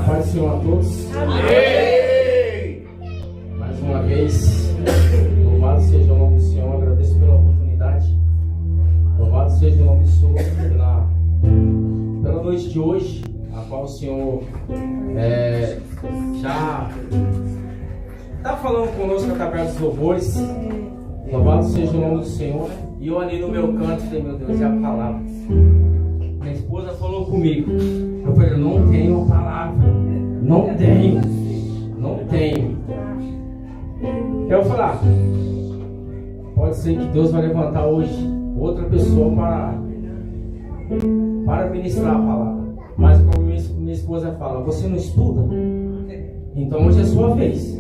Paz do Senhor a todos. Amém. Mais uma vez, louvado seja o nome do Senhor. Agradeço pela oportunidade. Louvado seja o nome do Senhor pela noite de hoje, a qual o Senhor já está falando conosco através dos louvores. Louvado seja o nome do Senhor. E eu ali no meu canto falei, meu Deus, é a palavra. Minha esposa falou comigo. Eu falei, eu não tenho a palavra. Não tenho. Eu falei, pode ser que Deus vai levantar hoje outra pessoa para ministrar a palavra. Mas como minha esposa fala, você não estuda? Então hoje é sua vez.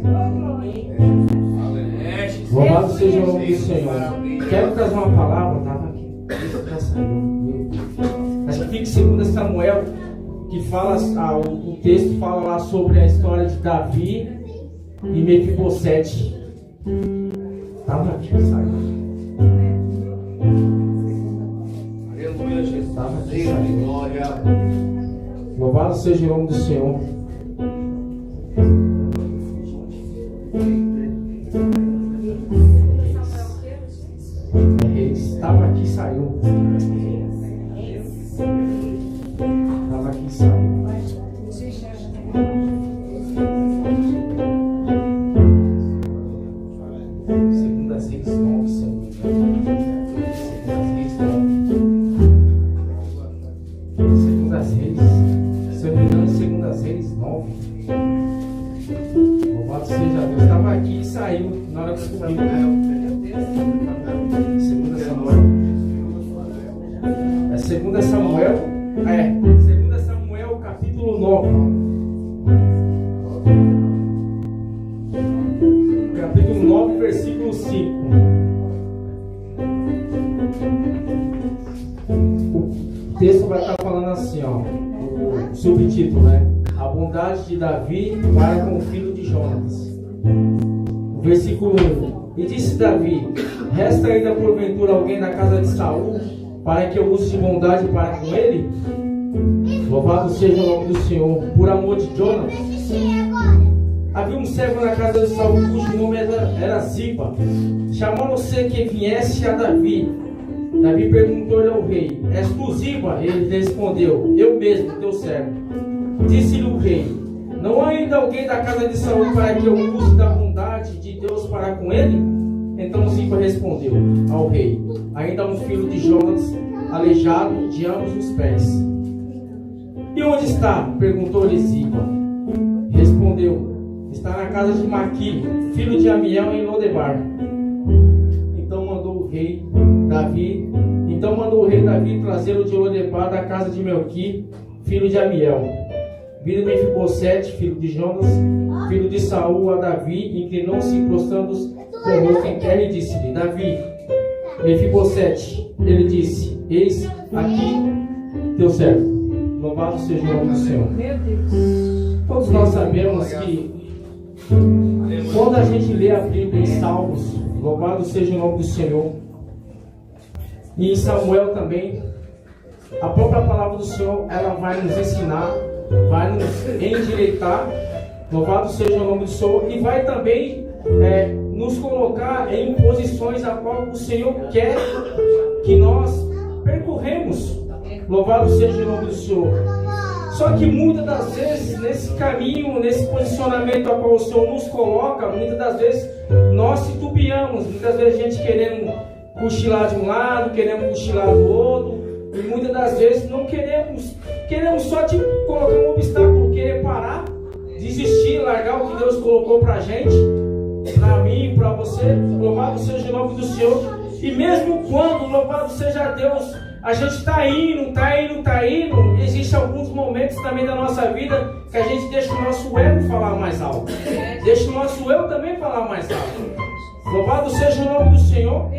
Louvado seja o nome do Senhor. Quero trazer uma palavra, estava aqui. Já saiu. Acho que fica em 2 Samuel, que fala, o texto fala lá sobre a história de Davi e Mefibosete. Estava aqui, saiu. Aleluia, Jesus. Estava aqui, saiu. Glória. Louvado seja o nome do Senhor. Estava aqui, saiu. Estava aqui, saiu. Segunda Reis 9, se eu não me engano. Segunda Reis 9. Louvado seja Deus. Estava aqui e saiu na hora que eu subi. Segunda Samuel, 2 Samuel capítulo 9. Capítulo 9, versículo 5. O texto vai estar falando assim, ó, o subtítulo, né? A bondade de Davi para com o filho de Jonas. O versículo 1. E disse Davi: resta ainda porventura alguém da casa de Saul, para que eu use de bondade para com ele? Louvado seja o nome do Senhor. Por amor de Jonas, havia um servo na casa de Saul, cujo nome era Ziba. Chamando-se que viesse a Davi. Davi perguntou-lhe ao rei: és tu Ziba? Ele respondeu: eu mesmo, teu servo. Disse-lhe o rei: não há ainda alguém da casa de Saul para que eu use da bondade de Deus para com ele? Então Ziba respondeu ao rei: ainda há um filho de Jonas, aleijado de ambos os pés. E onde está? Perguntou-lhe Ziba. Respondeu: está na casa de Maqui, filho de Amiel, em Lodebar. Então mandou o rei Davi trazê-lo de Lodebar, da casa de Melqui, filho de Amiel. Vindo Mefibosete, filho de Jonas, filho de Saul, a Davi, inclinou-se prostrando com o rosto em terra e disse-lhe: Davi, Mefibosete. Ele disse: eis aqui teu servo. Louvado seja o nome do Senhor. Todos nós sabemos que quando a gente lê a Bíblia em Salmos, louvado seja o nome do Senhor, e em Samuel também, a própria palavra do Senhor, ela vai nos ensinar, vai nos endireitar, louvado seja o nome do Senhor, e vai também nos colocar em posições a qual o Senhor quer que nós percorremos. Louvado seja o nome do Senhor. Só que muitas das vezes, nesse caminho, nesse posicionamento a qual o Senhor nos coloca, muitas das vezes nós titubeamos. Muitas vezes a gente querendo cochilar de um lado, querendo cochilar do outro, e muitas das vezes não queremos só te colocar um obstáculo, querer parar, desistir, largar o que Deus colocou pra gente, pra mim, pra você. Louvado seja o nome do Senhor. E mesmo quando, louvado seja Deus, a gente está indo, existem alguns momentos também da nossa vida que a gente deixa o nosso ego falar mais alto, deixa o nosso eu também falar mais alto. Louvado seja o nome do Senhor.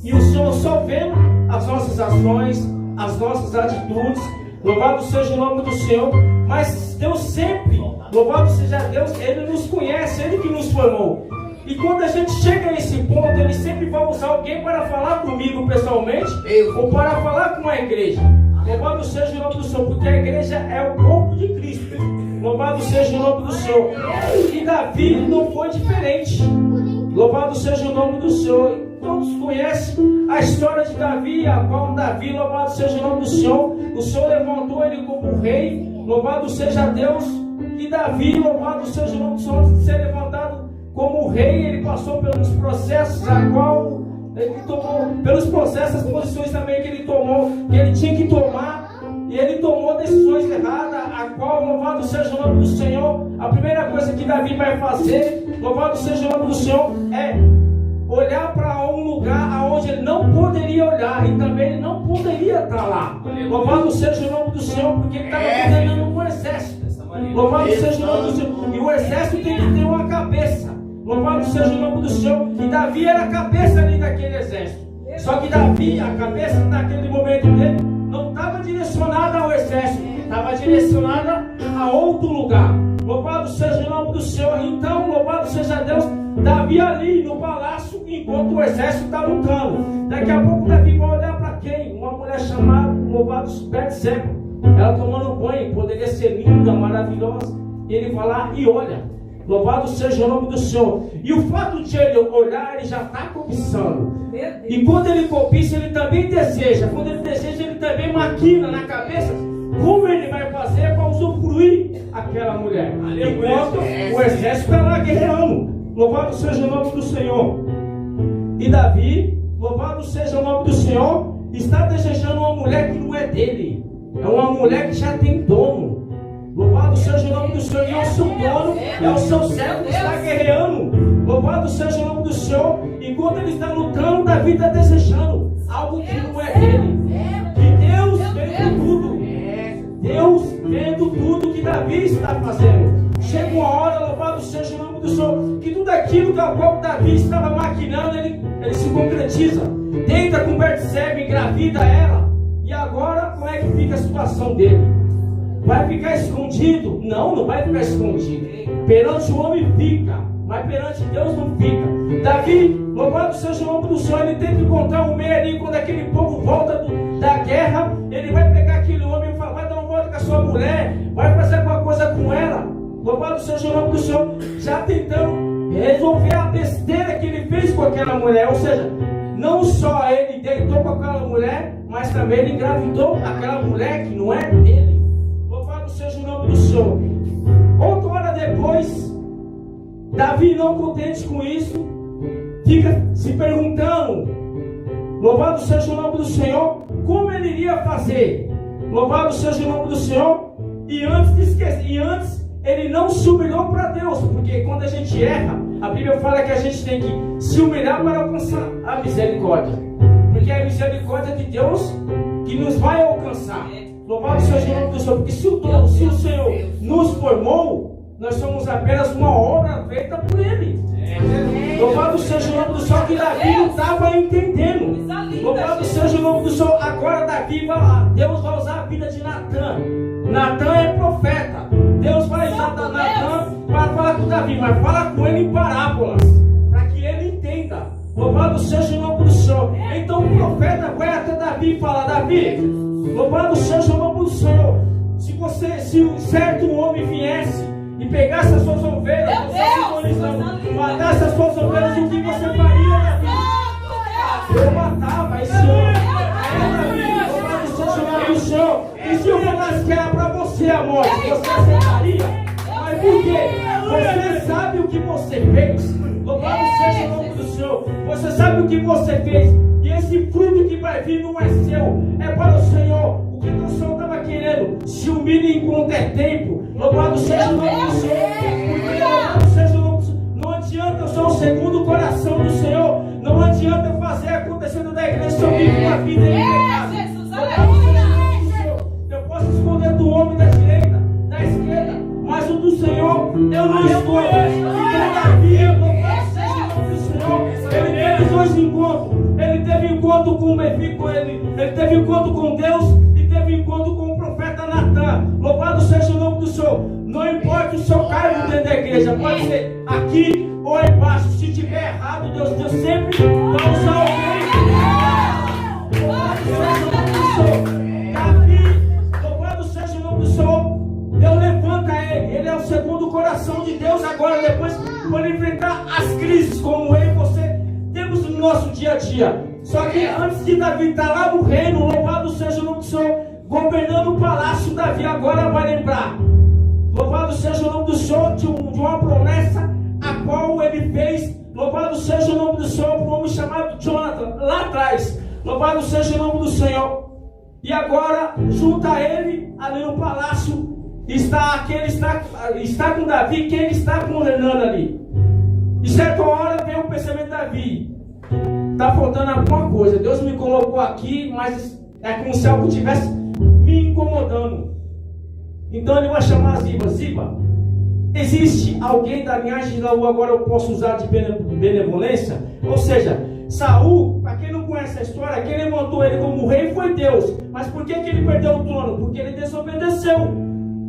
E o Senhor só vendo as nossas ações, as nossas atitudes. Louvado seja o nome do Senhor. Mas Deus sempre, louvado seja Deus, Ele nos conhece, Ele que nos formou. E quando a gente chega nesse ponto, Ele sempre vai usar alguém para falar comigo pessoalmente, ou para falar com a igreja. Louvado seja o nome do Senhor, porque a igreja é o corpo de Cristo. Louvado seja o nome do Senhor. E Davi não foi diferente. Louvado seja o nome do Senhor. Todos conhecem a história de Davi, a qual Davi, louvado seja o nome do Senhor. O Senhor levantou ele como rei. Louvado seja Deus. E Davi, louvado seja o nome do Senhor, de ser levantado como rei. Ele passou pelos processos, a qual ele tomou, pelos processos, as posições também que ele tomou, que ele tinha que tomar. E ele tomou decisões erradas, a qual, louvado seja o nome do Senhor. A primeira coisa que Davi vai fazer, louvado seja o nome do Senhor, é olhar para um lugar onde ele não poderia olhar, e também ele não poderia estar lá. Louvado seja o nome do Senhor, porque ele estava coordenando um exército. Louvado seja o nome do Senhor. E o exército tem que ter uma cabeça. Louvado seja o nome do Senhor. E Davi era a cabeça ali daquele exército. Só que Davi, a cabeça naquele momento dele, não estava direcionada ao exército, estava direcionada a outro lugar. Louvado seja o nome do Senhor. Então, louvado seja Deus, Davi ali no palácio, enquanto o exército está lutando. Daqui a pouco Davi vai olhar para quem? Uma mulher chamada, louvado Betseba. Ela tomando banho, poderia ser linda, maravilhosa. Ele vai lá e olha. Louvado seja o nome do Senhor. E o fato de ele olhar, ele já está cobiçando. E quando ele cobiça, ele também deseja. Quando ele deseja, ele também maquina na cabeça como ele vai fazer para usufruir aquela mulher. Enquanto o exército está lá guerreando. Louvado seja o nome do Senhor. E Davi, louvado seja o nome do Senhor, está desejando uma mulher que não é dele. É uma mulher que já tem dono. Louvado seja o nome do Senhor. E é o seu dono, é o seu servo que está guerreando. Louvado seja o nome do Senhor. Enquanto ele está lutando, Davi está desejando algo que não é dele. E Deus vendo tudo. Deus vendo tudo que Davi está fazendo. Chega uma hora, louvado seja o nome do Senhor, que tudo aquilo que o qual Davi estava maquinando, ele se concretiza. Deita com Betseba, engravida ela. E agora, como é que fica a situação dele? Vai ficar escondido? Não, não vai ficar escondido. Perante o homem fica, mas perante Deus não fica. Davi, louvado seja o nome do Senhor, ele tem que encontrar um meio ali. Quando aquele povo volta da guerra, ele vai pegar aquele homem e vai dar uma volta com a sua mulher, vai fazer alguma coisa com ela. Louvado seja o nome do Senhor, já tentando resolver a besteira que ele fez com aquela mulher. Ou seja, não só ele deitou com aquela mulher, mas também ele engravidou aquela mulher que não é dele. Louvado seja o nome do Senhor. Outra hora depois, Davi, não contente com isso, fica se perguntando, louvado seja o nome do Senhor, como ele iria fazer. Louvado seja o nome do Senhor. E antes ele não se humilhou para Deus, porque quando a gente erra, a Bíblia fala que a gente tem que se humilhar para alcançar a misericórdia, porque é a misericórdia de Deus que nos vai alcançar. Louvado seja o nome do Senhor, porque se o Senhor nos formou, nós somos apenas uma obra feita por Ele. Louvado seja o nome do Senhor, que Davi não estava entendendo. Louvado seja o nome do Senhor. Agora Davi vai lá, Deus vai usar a vida de Natan. Natan é profeta. Deus vai usar Natan para falar com Davi, mas fala com ele em parábolas, para que ele entenda. Louvado seja o nome do Senhor. Então o profeta vai até Davi e fala: Davi, louvado seja o nome do Senhor. Se um certo homem viesse e pegasse as suas ovelhas, matasse as suas ovelhas, o que você faria, Davi? Eu matava esse homem. Davi, louvado seja o nome do Senhor. E se eu falasse que era para você a morte, você aceitaria? Mas por quê? Você sabe o que você fez. Louvado seja o nome do Senhor. Você sabe o que você fez. E esse fruto que vai vir não é seu, é para o Senhor. O que o Senhor estava querendo? Se humilhe enquanto é tempo. Louvado seja o nome do Senhor. Porque louvado seja o nome do Senhor. Não adianta eu ser o segundo coração do Senhor. Não adianta eu fazer acontecendo da igreja se eu vivo uma vida em pecado. Louvado seja o nome do Senhor. Eu posso esconder do homem da direita, da esquerda, mas o do Senhor eu não escondo. E Davi, louvado seja o nome do Senhor. Ele teve dois encontros. Ele teve encontro com ele teve encontro com Deus e teve encontro com o profeta Natan. Louvado seja o nome do Senhor. Não importa o seu cargo dentro da igreja, pode ser aqui ou embaixo. Se tiver errado, Deus sempre vai usar alguém. Louvado seja o nome do Senhor. Davi, louvado seja o nome do Senhor. Deus levanta ele é o segundo coração de Deus agora, depois para enfrentar as crises, como eu e você temos no nosso dia a dia. Só que antes de Davi estar lá no reino, louvado seja o nome do Senhor, governando o palácio, Davi agora vai lembrar. Louvado seja o nome do Senhor de uma promessa a qual ele fez. Louvado seja o nome do Senhor para um homem chamado Jonathan, lá atrás. Louvado seja o nome do Senhor. E agora, junto a ele, ali no palácio, está com Davi, quem está com Renan ali. E certa hora veio o pensamento de Davi: está faltando alguma coisa. Deus me colocou aqui, mas é como se algo estivesse me incomodando. Então ele vai chamar Ziba. Ziba, existe alguém da linhagem de Saul, agora eu posso usar de benevolência? Ou seja, Saul, para quem não conhece a história, quem levantou ele como rei foi Deus. Mas por que ele perdeu o trono? Porque ele desobedeceu.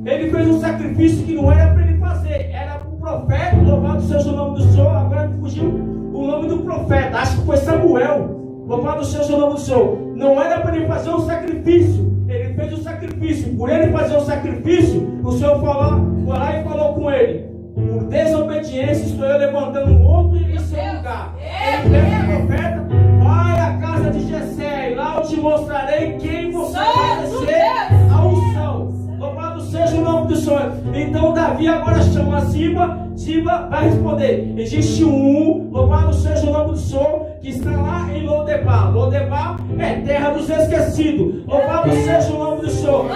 Ele fez um sacrifício que não era para ele fazer, era para o profeta. Louvado seja o nome do Senhor. Agora fugiu o nome do profeta, acho que foi Samuel. Louvado seja o nome do Senhor. Não era para ele fazer um sacrifício, ele fez o sacrifício. Por ele fazer o sacrifício, o Senhor foi lá e falou com ele: por desobediência estou eu levantando um outro em seu lugar. Ele pega o profeta, vai à casa de Jessé, e lá eu te mostrarei quem você vai ser a unção. Louvado seja o nome do Senhor. Então Davi agora chama Ziba. Ziba vai responder: existe louvado seja o nome do Senhor, que está lá em Lodebar. Lodebar é terra dos esquecidos. Louvado seja o nome do Senhor.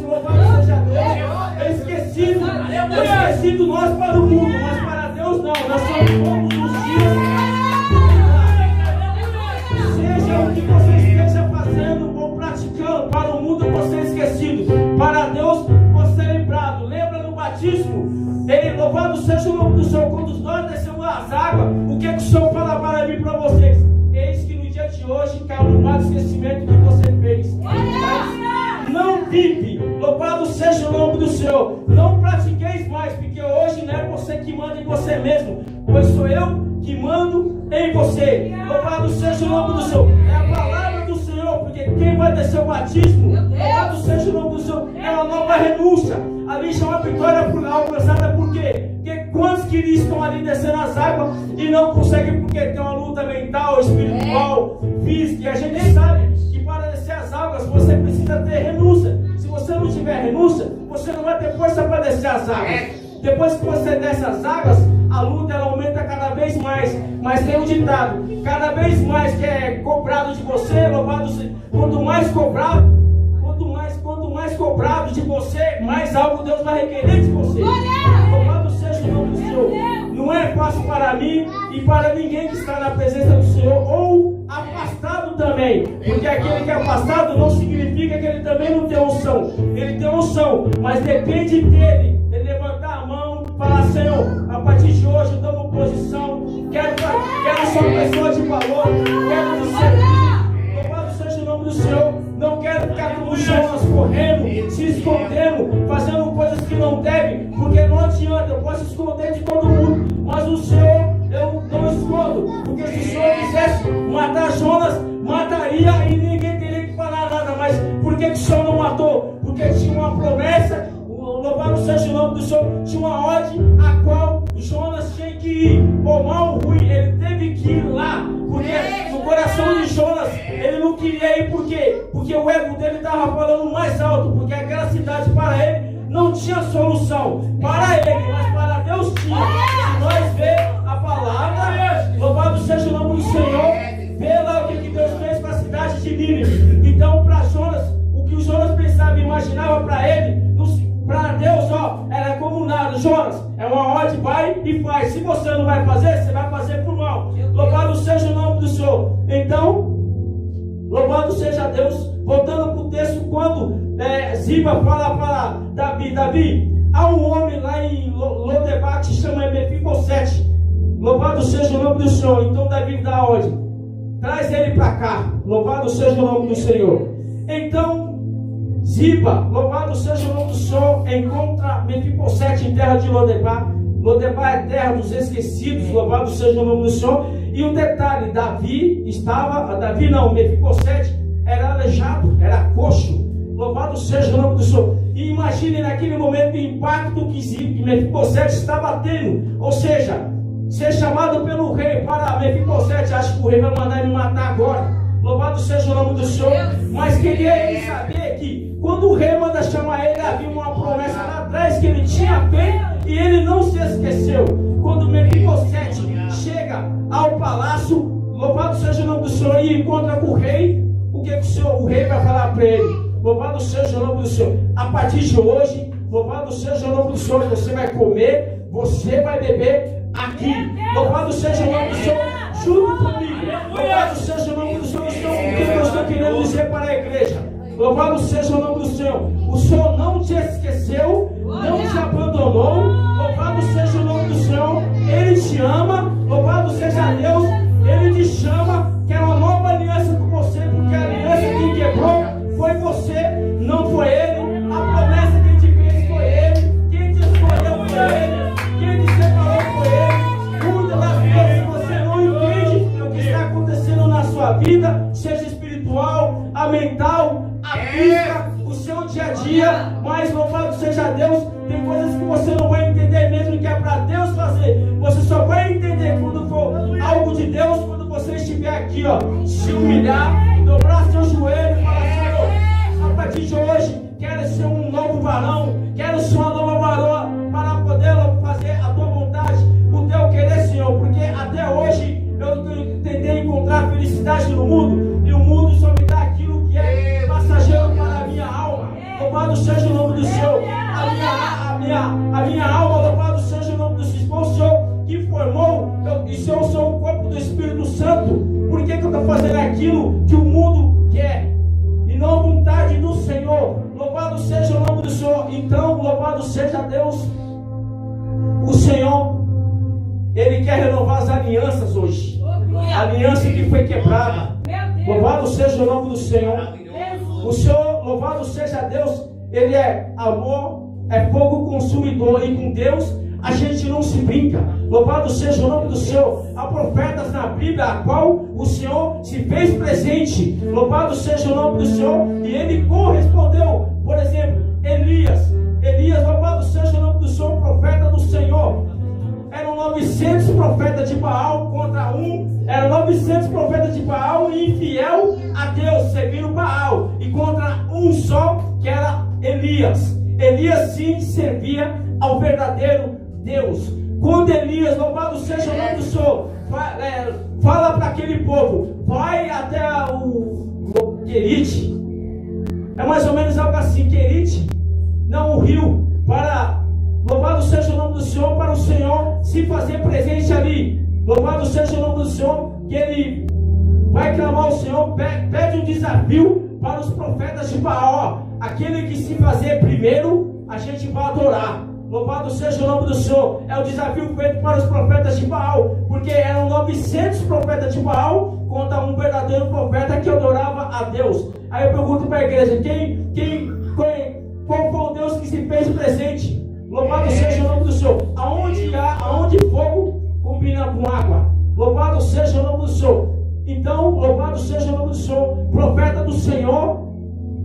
Louvado seja Deus. Esquecido nós para o mundo, mas para Deus não. Nós somos todos os dias. Seja o que você esteja fazendo ou praticando, para o mundo você é esquecido, para Deus você é lembrado. Lembra no batismo? Ele, louvado seja o nome do Senhor, quando nós descemos as águas, o que o Senhor fala para mim, para vocês? Eis que no dia de hoje caiu no mar do esquecimento que você fez. Mas não vive, louvado seja o nome do Senhor. Não pratiqueis mais, porque hoje não é você que manda em você mesmo, pois sou eu que mando em você. Louvado seja o nome do Senhor. É a palavra do Senhor, porque quem vai descer o batismo, louvado seja o nome do Senhor, é uma nova renúncia. Ali já é uma vitória alcançada. Por quê? Porque quantos que estão ali descendo as águas e não conseguem, porque tem uma luta mental, espiritual, física. E a gente sabe que para descer as águas você precisa ter renúncia. Se você não tiver renúncia, você não vai ter força para descer as águas. Depois que você desce as águas, a luta ela aumenta cada vez mais. Mas tem um ditado: cada vez mais que é cobrado de você, louvado seja, quanto mais cobrado de você, mais algo Deus vai requerer de você. Louvado seja o nome do Senhor. Não é fácil para mim e para ninguém que está na presença do Senhor, ou afastado também, porque aquele que é afastado não significa que ele também não tem unção. Ele tem unção, mas depende dele. Ele levantar a mão, falar: Senhor, a partir de hoje eu tomo posição, quero ser uma pessoa de valor, quero te servir. Louvado seja o nome do Senhor. Não quero ficar como Jonas, correndo, se escondendo, fazendo coisas que não devem, porque não adianta. Eu posso esconder de todo mundo, mas o Senhor eu não escondo, porque se o Senhor quisesse matar Jonas, mataria e ninguém teria que falar nada. Mas por que o Senhor não matou? Porque tinha uma promessa. Louvado seja o nome do Senhor. Tinha uma ordem a qual Jonas tinha que ir. Ou mal ou ruim, ele teve que ir lá. Porque no coração de Jonas, ele não queria ir. Por quê? Porque o ego dele estava falando mais alto. Porque aquela cidade para ele não tinha solução. Para ele, mas para Deus tinha. Se nós ver a palavra, louvado seja o nome do Senhor, vê lá o que Deus fez para a cidade de Nínive. Então para Jonas, o que o Jonas pensava e imaginava para ele, para Deus, era como nada. Jonas, é uma ordem, vai e faz. Se você não vai fazer, você vai fazer por mal. Louvado seja o nome do Senhor. Então, louvado seja Deus. Voltando para o texto, quando Ziba fala para Davi: Davi, há um homem lá em Lodebar que se chama Mefibosete. Louvado seja o nome do Senhor. Então Davi dá a ordem: traz ele para cá. Louvado seja o nome do Senhor. Então Ziba, louvado seja o nome do Senhor, encontra Mefibosete em terra de Lodebar. Lodebar é terra dos esquecidos. Louvado seja o nome do Senhor. E um detalhe: Mefibosete era aleijado, era coxo. Louvado seja o nome do Senhor. E imagina imagine naquele momento o impacto que Mefibosete estava tendo. Ou seja, ser chamado pelo rei para Mefibosete, acho que o rei vai mandar me matar agora. Louvado seja o nome do Senhor. Mas queria ele saber que quando o rei manda chamar ele, havia uma promessa lá atrás que ele tinha feito e ele não se esqueceu. Quando Mefibosete chega ao palácio, louvado seja o nome do Senhor, e encontra com o rei, o que o rei vai falar para ele? Louvado seja o nome do Senhor. A partir de hoje, louvado seja o nome do Senhor, você vai comer, você vai beber aqui. Louvado seja o nome do Senhor, junto comigo. Louvado seja o nome do Senhor, o que eu estou querendo dizer para a igreja. Louvado seja o nome do Senhor. O Senhor não te esqueceu, não te abandonou. Louvado seja o nome do Senhor. Ele te ama. Louvado seja Deus. Ele te chama. Quer uma nova aliança com você, porque a aliança que quebrou foi você, não foi ele. A promessa que te fez foi ele. Quem te escolheu foi ele. Quem te separou foi ele. Cuida da vida. Se você não entende o que está acontecendo na sua vida, seja espiritual, a mental, a física, o seu dia a dia, mas louvado seja Deus, tem coisas que você não vai entender mesmo que é para Deus fazer. Você só vai entender quando for algo de Deus, quando você estiver aqui, ó, se humilhar, dobrar seu joelho e falar: Senhor, a partir de hoje, quero ser um novo varão, quero ser uma nova varoa para poder fazer a tua vontade, o teu querer, Senhor, porque até hoje eu tentei encontrar felicidade no mundo, e o mundo só me dá aquilo que é passageiro para a minha alma. Louvado seja o nome do Senhor. A minha alma, louvado seja o nome do Senhor. O Senhor que formou, e se eu sou o corpo do Espírito Santo, por que eu estou fazendo aquilo que o mundo quer e não a vontade do Senhor? Louvado seja o nome do Senhor. Então, louvado seja Deus. O Senhor, Ele quer renovar as alianças hoje. A aliança que foi quebrada. Louvado seja o nome do Senhor. O Senhor, louvado seja Deus, Ele é amor, é fogo consumidor, e com Deus a gente não se brinca. Louvado seja o nome do Senhor. Há profetas na Bíblia a qual o Senhor se fez presente. Louvado seja o nome do Senhor, e ele correspondeu. Por exemplo, Elias, louvado seja o nome do Senhor, profeta do Senhor. Eram 900 profetas de Baal contra um. Eram 900 profetas de Baal e infiel a Deus, servindo Baal. E contra um só, que era Elias. Elias sim servia ao verdadeiro Deus. Quando Elias, louvado seja o nome do Senhor, fala para aquele povo: vai até o Querite. É mais ou menos algo assim, Querite, não o rio, para... Louvado seja o nome do Senhor, para o Senhor se fazer presente ali. Louvado seja o nome do Senhor, que ele vai clamar ao Senhor, pede um desafio para os profetas de Baal. Aquele que se fazer primeiro, a gente vai adorar. Louvado seja o nome do Senhor. É o desafio feito para os profetas de Baal, porque eram 900 profetas de Baal contra um verdadeiro profeta que adorava a Deus. Aí eu pergunto para a igreja: qual foi o Deus que se fez presente? Louvado seja o nome do Senhor. Aonde fogo combina com água. Louvado seja o nome do Senhor. Então, louvado seja o nome do Senhor. Profeta do Senhor,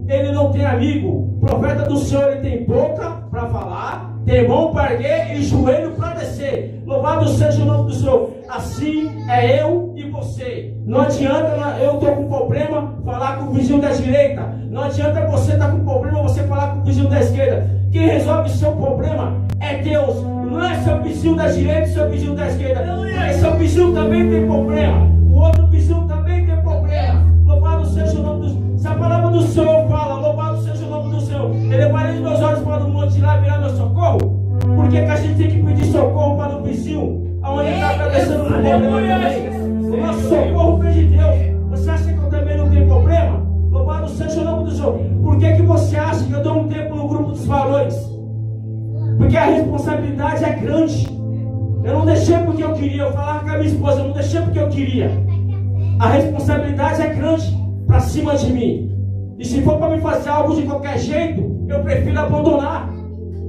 ele não tem amigo. Profeta do Senhor, ele tem boca para falar, tem mão para erguer e joelho para descer. Louvado seja o nome do Senhor. Assim é eu e você. Não adianta eu estou com problema falar com o vizinho da direita. Não adianta você estar com problema você falar com o vizinho da esquerda. Quem resolve seu problema é Deus. Não é seu vizinho da direita e seu vizinho da esquerda. Porque seu vizinho também tem problema. O outro vizinho também tem problema. Louvado seja o nome do Senhor. Se a palavra do Senhor fala, louvado seja o nome do Senhor, elevarei os meus olhos para o monte e lá virá meu socorro. Por que a gente tem que pedir socorro para o vizinho, aonde ele está atravessando o problema também? O nosso socorro vem de Deus. Você acha que eu também não tenho problema? Louvado seja o nome do Senhor. Por que você acha que eu dou um tempo no grupo dos varões? Porque a responsabilidade é grande. Eu não deixei porque eu queria. Eu falava com a minha esposa, eu não deixei porque eu queria. A responsabilidade é grande para cima de mim. E se for para me fazer algo de qualquer jeito, eu prefiro abandonar.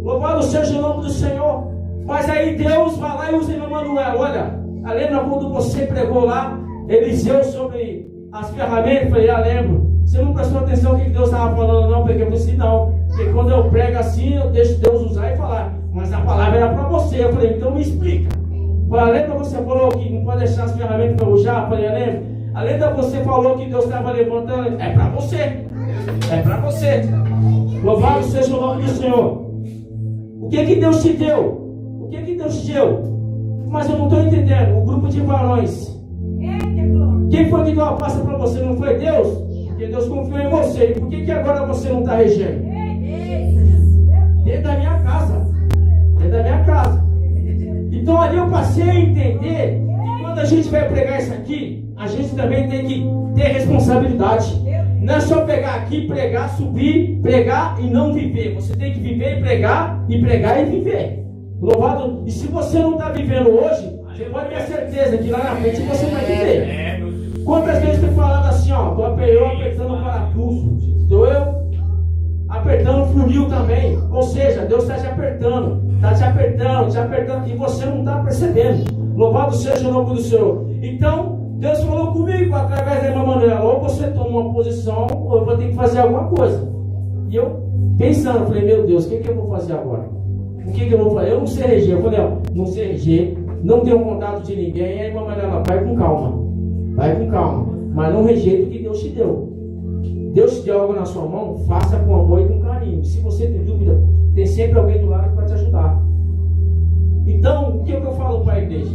Louvado seja o nome do Senhor. Mas aí Deus vai lá e usa Emmanuel. Olha, lembra quando você pregou lá Eliseu sobre as ferramentas? Eu falei: lembro. Você não prestou atenção no que Deus estava falando, não? Porque eu falei assim: não, Porque quando eu prego assim, eu deixo Deus usar e falar. Mas a palavra era para você. Eu falei, então me explica. Lembra você falou que não pode deixar as ferramentas para usar? Eu falei, lembra? Além de você falou que Deus estava levantando, é para você. É para você. Louvado seja o nome do Senhor. O que Deus te deu? O que Deus te deu? Mas eu não estou entendendo. O grupo de varões. Quem foi que deu a pasta para você? Não foi Deus? Porque Deus confiou em você. E por que agora você não está regendo? Dentro da minha casa. Dentro da minha casa. Então ali eu passei a entender que quando a gente vai pregar isso aqui, a gente também tem que ter responsabilidade. Não é só pegar aqui, pregar, subir, pregar e não viver. Você tem que viver e pregar e viver. Louvado. E se você não está vivendo hoje, você pode ter certeza que lá na frente você vai viver. Quantas vezes tem falado assim, ó, estou apertando o parafuso, estou eu apertando o funil também. Ou seja, Deus está te apertando, e você não está percebendo. Louvado seja o nome do Senhor. Então, Deus falou comigo através da irmã Manuela: ou você toma uma posição, ou eu vou ter que fazer alguma coisa. E eu pensando, falei, meu Deus, o que eu vou fazer agora? O que eu vou fazer? Eu não sei reger. Eu falei, ó, não sei reger, não tenho contato de ninguém. E a irmã Manuela, vai com calma, mas não rejeita o que Deus te deu. Deus te deu algo na sua mão, faça com amor e com carinho. Se você tem dúvida, tem sempre alguém do lado que vai te ajudar. Então, o que eu falo para a igreja?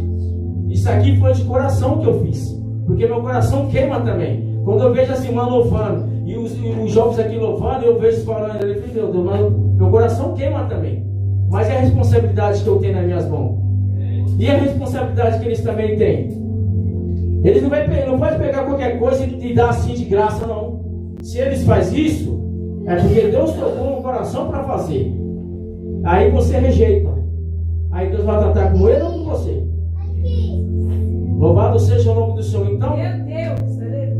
Isso aqui foi de coração que eu fiz, porque meu coração queima também. Quando eu vejo as irmãs louvando e os jovens aqui louvando, eu vejo falando, eu falei, meu Deus, mas meu coração queima também. Mas é a responsabilidade que eu tenho nas minhas mãos, e a responsabilidade que eles também têm. Eles não podem pegar qualquer coisa e dar assim de graça, não. Se eles fazem isso, é porque Deus tocou no coração para fazer. Aí você rejeita. Aí Deus vai tratar com ele ou com você? Louvado seja o nome do Senhor. Então,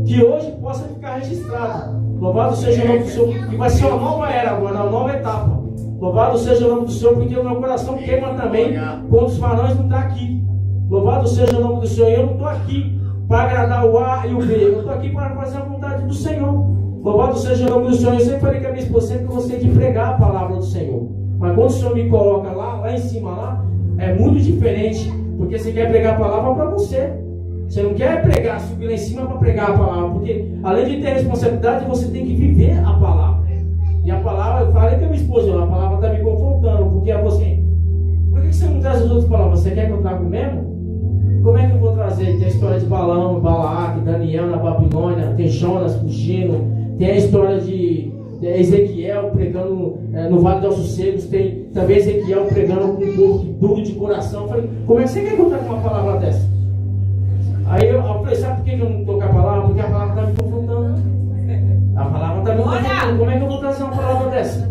que hoje possa ficar registrado. Louvado seja o nome do Senhor. Que vai ser uma nova era agora, uma nova etapa. Louvado seja o nome do Senhor, porque o meu coração queima também quando os varões não estão aqui. Louvado seja o nome do Senhor. Eu não estou aqui para agradar o A e o B. Eu estou aqui para fazer a vontade do Senhor. Louvado seja o nome do Senhor. Eu sempre falei com a minha esposa, sempre que você tem que pregar a palavra do Senhor. Mas quando o Senhor me coloca lá em cima, lá, é muito diferente. Porque você quer pregar a palavra para você. Você não quer pregar, subir lá em cima para pregar a palavra. Porque além de ter responsabilidade, você tem que viver a palavra. E a palavra, eu falei com a minha esposa, a palavra está me confrontando. Porque ela falou assim, por que você não traz as outras palavras? Você quer que eu traga mesmo? Como é que eu vou trazer? Tem a história de Balão, Balaque, Daniel na Babilônia, tem Jonas fugindo, tem a história de Ezequiel pregando no Vale dos Sossegos, tem também Ezequiel pregando com um povo duro de coração. Eu falei, como é que você quer que eu traga uma palavra dessa? Aí eu falei, sabe por que eu não estou com a palavra? Porque a palavra está me confrontando. A palavra está me confrontando. Como é que eu vou trazer uma palavra dessa?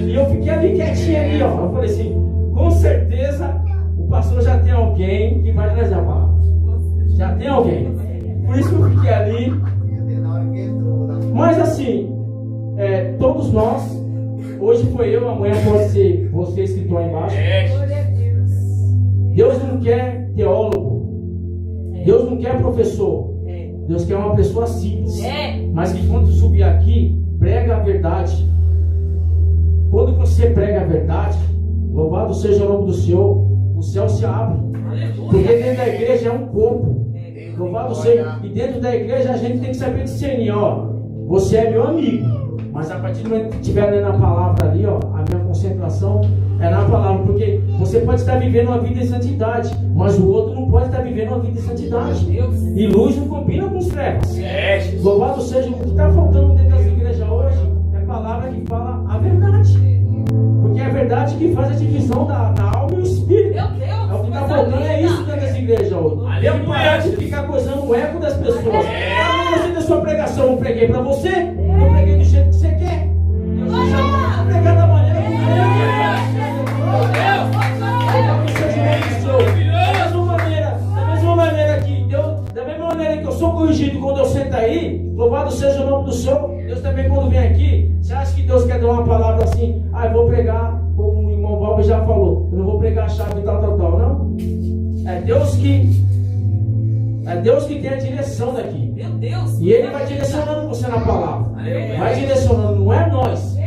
E eu fiquei ali quietinho ali, ó. Eu falei assim, com certeza o pastor já tem alguém que vai trazer a palavra. Já tem alguém. Por isso que eu fiquei ali. Mas assim, todos nós, hoje foi eu, amanhã pode ser você escrito aí embaixo. Deus não quer teólogo. Deus não quer professor. Deus quer uma pessoa simples. Mas que quando subir aqui, prega a verdade. Quando você prega a verdade, louvado seja o nome do Senhor, o céu se abre. Porque dentro da igreja é um corpo. Louvado seja. E dentro da igreja a gente tem que saber discernir, ó. Você é meu amigo, mas a partir do momento que estiver lendo a palavra ali, ó, a minha concentração é na palavra, porque você pode estar vivendo uma vida em santidade, mas o outro não pode estar vivendo uma vida em santidade. E luz não combina com os trevas. Louvado seja. O que está faltando dentro das igrejas hoje é a palavra que fala a verdade, porque é a verdade que faz a divisão da alma e o espírito. É o que está faltando, é isso dentro das igrejas hoje. E parar de ficar coisando o eco das pessoas. Eu gostei da sua pregação, não preguei para você, eu preguei do jeito que você quer. Eu só chamo pregar da maneira que você quer. Da mesma maneira que Deus, da mesma maneira que eu sou corrigido quando eu sento aí, louvado seja o nome do Senhor. Deus também quando vem aqui, você acha que Deus quer dar uma palavra assim, eu vou pregar, como o irmão Valber já falou, eu não vou pregar a chave tal, não. É Deus que tem a direção daqui. Meu Deus. E Ele vai direcionando você na palavra. Vai direcionando, não é nós.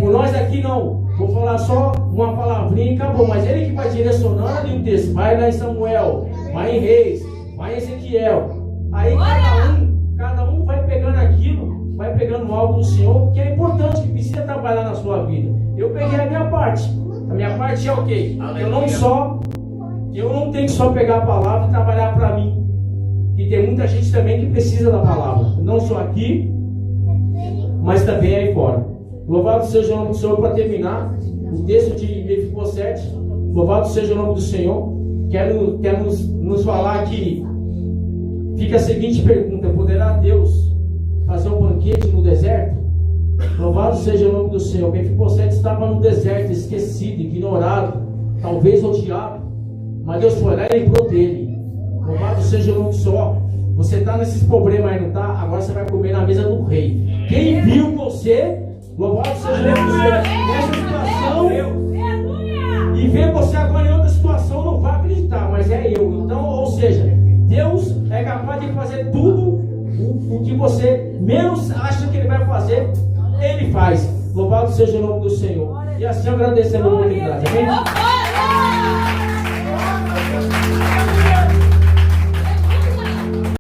Por nós aqui não. Vou falar só uma palavrinha e acabou. Mas ele que vai direcionando o texto. Vai lá em Samuel, vai em Reis, vai em Ezequiel. Aí cada um vai pegando aquilo, vai pegando algo do Senhor que é importante, que precisa trabalhar na sua vida. Eu peguei a minha parte. A minha parte é o quê? Eu não tenho que só pegar a palavra e trabalhar para mim. E tem muita gente também que precisa da palavra. Não só aqui, mas também aí fora. Louvado seja o nome do Senhor. Para terminar, o texto de Mefibosete. Louvado seja o nome do Senhor. Quer nos falar que fica a seguinte pergunta: poderá Deus fazer um banquete no deserto? Louvado seja o nome do Senhor. Mefibosete estava no deserto, esquecido, ignorado, talvez odiado, mas Deus foi lá e lembrou dele. Louvado seja o nome do Senhor. Você está nesses problemas aí, não está? Agora você vai comer na mesa do rei. Quem viu você, louvado seja o nome do Senhor, nessa situação, e ver você agora em outra situação, não vai acreditar, mas é eu. Então, ou seja, Deus é capaz de fazer tudo o que você menos acha que Ele vai fazer, Ele faz. Louvado seja o nome do Senhor. E assim agradecendo a oportunidade. Amém?